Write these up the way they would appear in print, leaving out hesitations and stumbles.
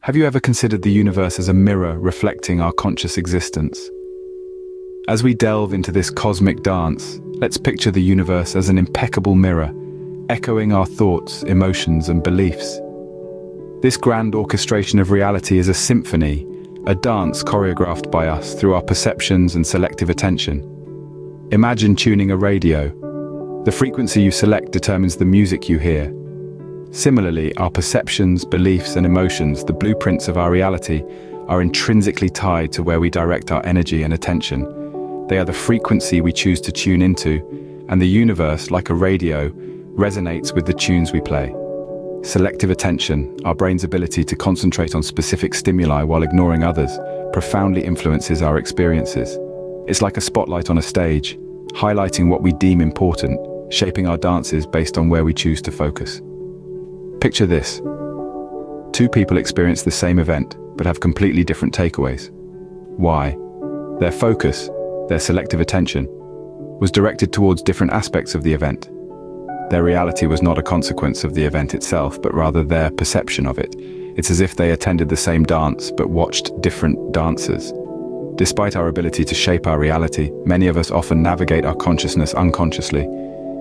Have you ever considered the universe as a mirror reflecting our conscious existence? As we delve into this cosmic dance, let's picture the universe as an impeccable mirror, echoing our thoughts, emotions, and beliefs. This grand orchestration of reality is a symphony, a dance choreographed by us through our perceptions and selective attention. Imagine tuning a radio. The frequency you select determines the music you hear. Similarly, our perceptions, beliefs, and emotions, the blueprints of our reality, are intrinsically tied to where we direct our energy and attention. They are the frequency we choose to tune into, and the universe, like a radio, resonates with the tunes we play. Selective attention, our brain's ability to concentrate on specific stimuli while ignoring others, profoundly influences our experiences. It's like a spotlight on a stage, highlighting what we deem important, shaping our dances based on where we choose to focus. Picture this. Two people experience the same event, but have completely different takeaways. Why? Their focus, their selective attention, was directed towards different aspects of the event. Their reality was not a consequence of the event itself, but rather their perception of it. It's as if they attended the same dance, but watched different dancers. Despite our ability to shape our reality, many of us often navigate our consciousness unconsciously.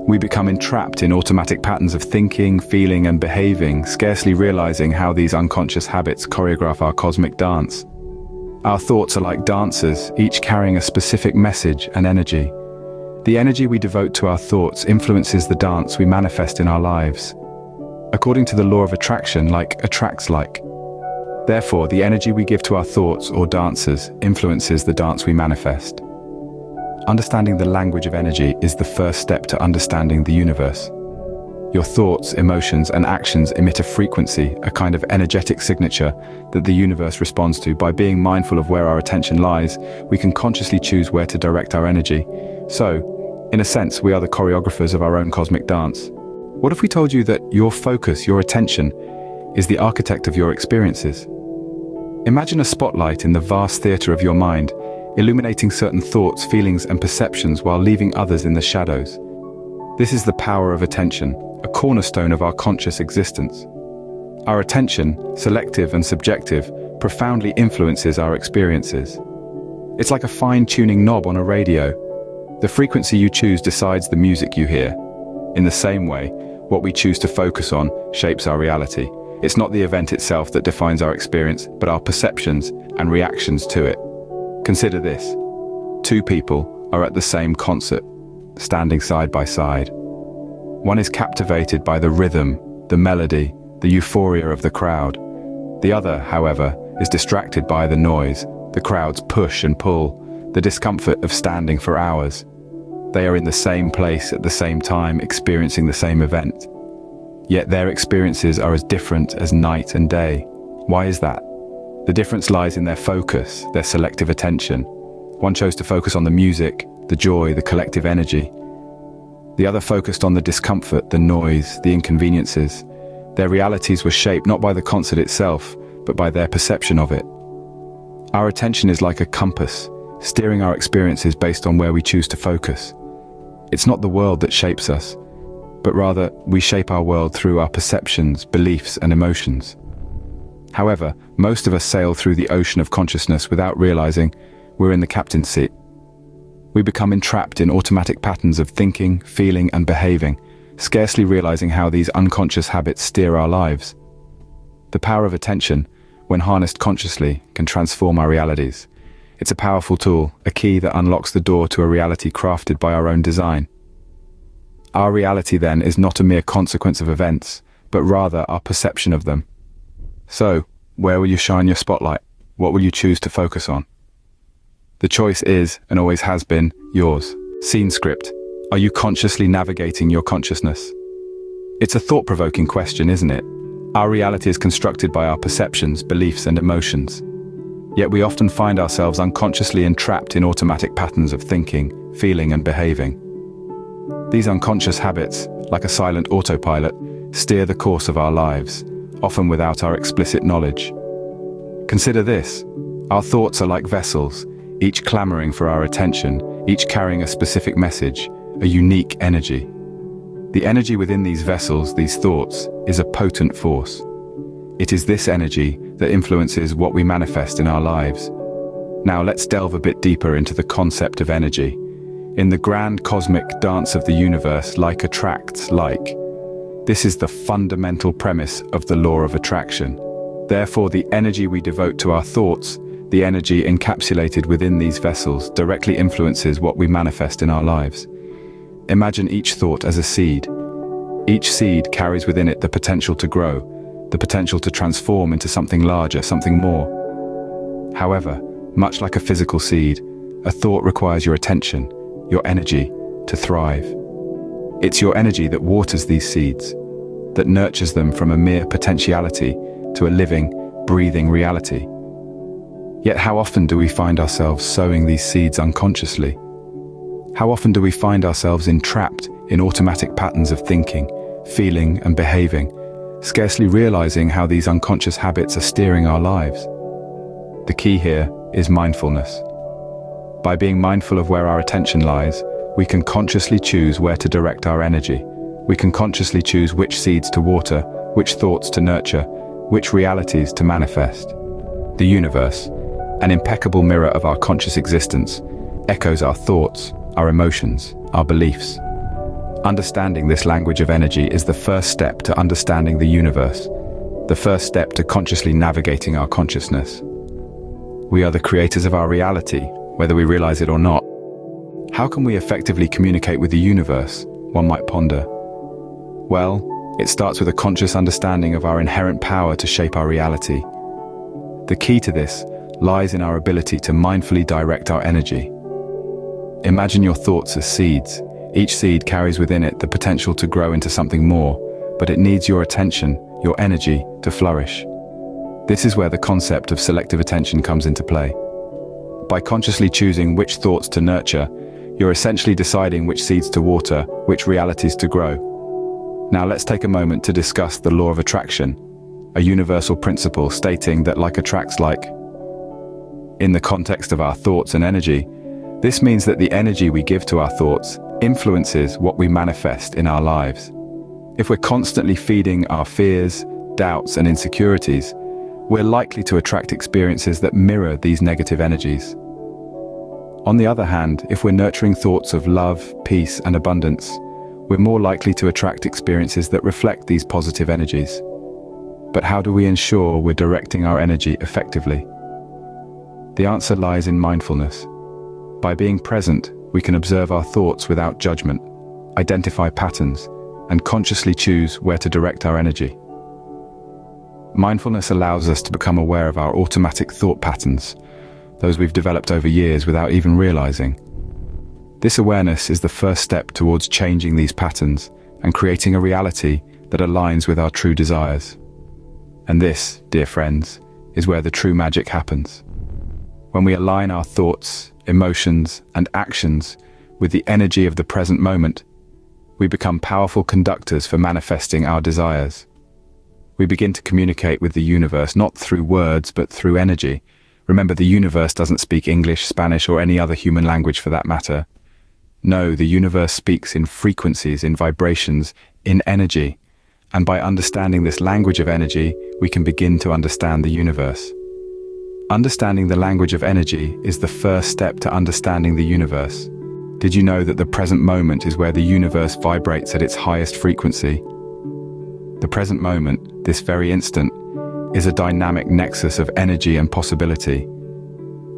We become entrapped in automatic patterns of thinking, feeling, and behaving, scarcely realizing how these unconscious habits choreograph our cosmic dance. Our thoughts are like dancers, each carrying a specific message and energy. The energy we devote to our thoughts influences the dance we manifest in our lives. According to the law of attraction, like attracts like. Therefore, the energy we give to our thoughts or dances influences the dance we manifest. Understanding the language of energy is the first step to understanding the universe. Your thoughts, emotions, and actions emit a frequency, a kind of energetic signature that the universe responds to. By being mindful of where our attention lies, we can consciously choose where to direct our energy. So, in a sense, we are the choreographers of our own cosmic dance. What if we told you that your focus, your attention, is the architect of your experiences? Imagine a spotlight in the vast theater of your mind, illuminating certain thoughts, feelings, and perceptions while leaving others in the shadows. This is the power of attention, a cornerstone of our conscious existence. Our attention, selective and subjective, profoundly influences our experiences. It's like a fine-tuning knob on a radio. The frequency you choose decides the music you hear. In the same way, what we choose to focus on shapes our reality. It's not the event itself that defines our experience, but our perceptions and reactions to it. Consider this. Two people are at the same concert, standing side by side. One is captivated by the rhythm, the melody, the euphoria of the crowd. The other, however, is distracted by the noise, the crowd's push and pull, the discomfort of standing for hours. They are in the same place at the same time, experiencing the same event. Yet their experiences are as different as night and day. Why is that? The difference lies in their focus, their selective attention. One chose to focus on the music, the joy, the collective energy. The other focused on the discomfort, the noise, the inconveniences. Their realities were shaped not by the concert itself, but by their perception of it. Our attention is like a compass, steering our experiences based on where we choose to focus. It's not the world that shapes us, but rather we shape our world through our perceptions, beliefs, and emotions. However, most of us sail through the ocean of consciousness without realizing we're in the captain's seat. We become entrapped in automatic patterns of thinking, feeling, and behaving, scarcely realizing how these unconscious habits steer our lives. The power of attention, when harnessed consciously, can transform our realities. It's a powerful tool, a key that unlocks the door to a reality crafted by our own design. Our reality, then, is not a mere consequence of events, but rather our perception of them. So, where will you shine your spotlight? What will you choose to focus on? The choice is, and always has been, yours. Scene script. Are you consciously navigating your consciousness? It's a thought-provoking question, isn't it? Our reality is constructed by our perceptions, beliefs, and emotions. Yet we often find ourselves unconsciously entrapped in automatic patterns of thinking, feeling, and behaving. These unconscious habits, like a silent autopilot, steer the course of our lives, often without our explicit knowledge. Consider this. Our thoughts are like vessels, each clamoring for our attention, each carrying a specific message, a unique energy. The energy within these vessels, these thoughts, is a potent force. It is this energy that influences what we manifest in our lives. Now let's delve a bit deeper into the concept of energy. In the grand cosmic dance of the universe, like attracts like. This is the fundamental premise of the law of attraction. Therefore, the energy we devote to our thoughts, the energy encapsulated within these vessels, directly influences what we manifest in our lives. Imagine each thought as a seed. Each seed carries within it the potential to grow, the potential to transform into something larger, something more. However, much like a physical seed, a thought requires your attention, your energy, to thrive. It's your energy that waters these seeds, that nurtures them from a mere potentiality to a living, breathing reality. Yet how often do we find ourselves sowing these seeds unconsciously? How often do we find ourselves entrapped in automatic patterns of thinking, feeling, and behaving, scarcely realizing how these unconscious habits are steering our lives? The key here is mindfulness. By being mindful of where our attention lies, we can consciously choose where to direct our energy. We can consciously choose which seeds to water, which thoughts to nurture, which realities to manifest. The universe, an impeccable mirror of our conscious existence, echoes our thoughts, our emotions, our beliefs. Understanding this language of energy is the first step to understanding the universe, the first step to consciously navigating our consciousness. We are the creators of our reality, whether we realize it or not. How can we effectively communicate with the universe, one might ponder? Well, it starts with a conscious understanding of our inherent power to shape our reality. The key to this lies in our ability to mindfully direct our energy. Imagine your thoughts as seeds. Each seed carries within it the potential to grow into something more, but it needs your attention, your energy, to flourish. This is where the concept of selective attention comes into play. By consciously choosing which thoughts to nurture, you're essentially deciding which seeds to water, which realities to grow. Now let's take a moment to discuss the law of attraction, a universal principle stating that like attracts like. In the context of our thoughts and energy, this means that the energy we give to our thoughts influences what we manifest in our lives. If we're constantly feeding our fears, doubts, and insecurities, we're likely to attract experiences that mirror these negative energies. On the other hand, if we're nurturing thoughts of love, peace, and abundance, we're more likely to attract experiences that reflect these positive energies. But how do we ensure we're directing our energy effectively? The answer lies in mindfulness. By being present, we can observe our thoughts without judgment, identify patterns, and consciously choose where to direct our energy. Mindfulness allows us to become aware of our automatic thought patterns, those we've developed over years without even realizing. This awareness is the first step towards changing these patterns and creating a reality that aligns with our true desires. And this, dear friends, is where the true magic happens. When we align our thoughts, emotions, and actions with the energy of the present moment, we become powerful conductors for manifesting our desires. We begin to communicate with the universe not through words but through energy. Remember, the universe doesn't speak English, Spanish, or any other human language for that matter. No, the universe speaks in frequencies, in vibrations, in energy. And by understanding this language of energy, we can begin to understand the universe. Understanding the language of energy is the first step to understanding the universe. Did you know that the present moment is where the universe vibrates at its highest frequency? The present moment, this very instant, is a dynamic nexus of energy and possibility.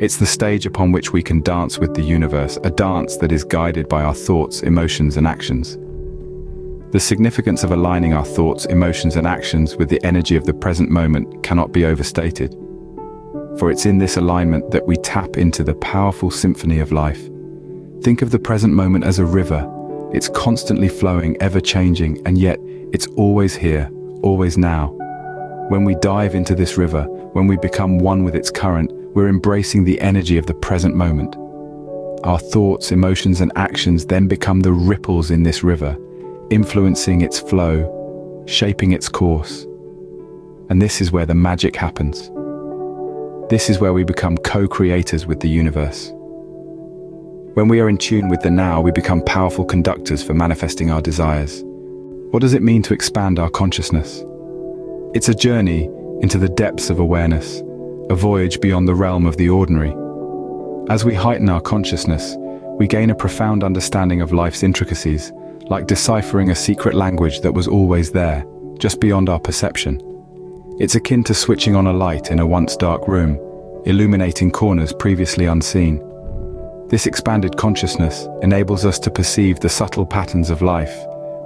It's the stage upon which we can dance with the universe, a dance that is guided by our thoughts, emotions, and actions. The significance of aligning our thoughts, emotions, and actions with the energy of the present moment cannot be overstated. For it's in this alignment that we tap into the powerful symphony of life. Think of the present moment as a river. It's constantly flowing, ever changing, and yet it's always here, always now. When we dive into this river, when we become one with its current, we're embracing the energy of the present moment. Our thoughts, emotions, and actions then become the ripples in this river, influencing its flow, shaping its course. And this is where the magic happens. This is where we become co-creators with the universe. When we are in tune with the now, we become powerful conductors for manifesting our desires. What does it mean to expand our consciousness? It's a journey into the depths of awareness, a voyage beyond the realm of the ordinary. As we heighten our consciousness, we gain a profound understanding of life's intricacies, like deciphering a secret language that was always there, just beyond our perception. It's akin to switching on a light in a once dark room, illuminating corners previously unseen. This expanded consciousness enables us to perceive the subtle patterns of life,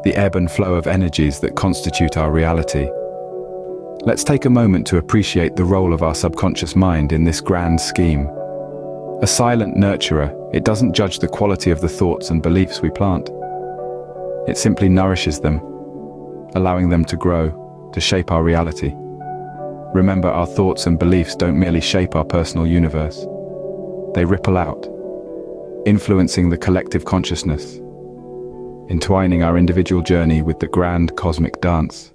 the ebb and flow of energies that constitute our reality. Let's take a moment to appreciate the role of our subconscious mind in this grand scheme. A silent nurturer, it doesn't judge the quality of the thoughts and beliefs we plant. It simply nourishes them, allowing them to grow, to shape our reality. Remember, our thoughts and beliefs don't merely shape our personal universe. They ripple out, influencing the collective consciousness, entwining our individual journey with the grand cosmic dance.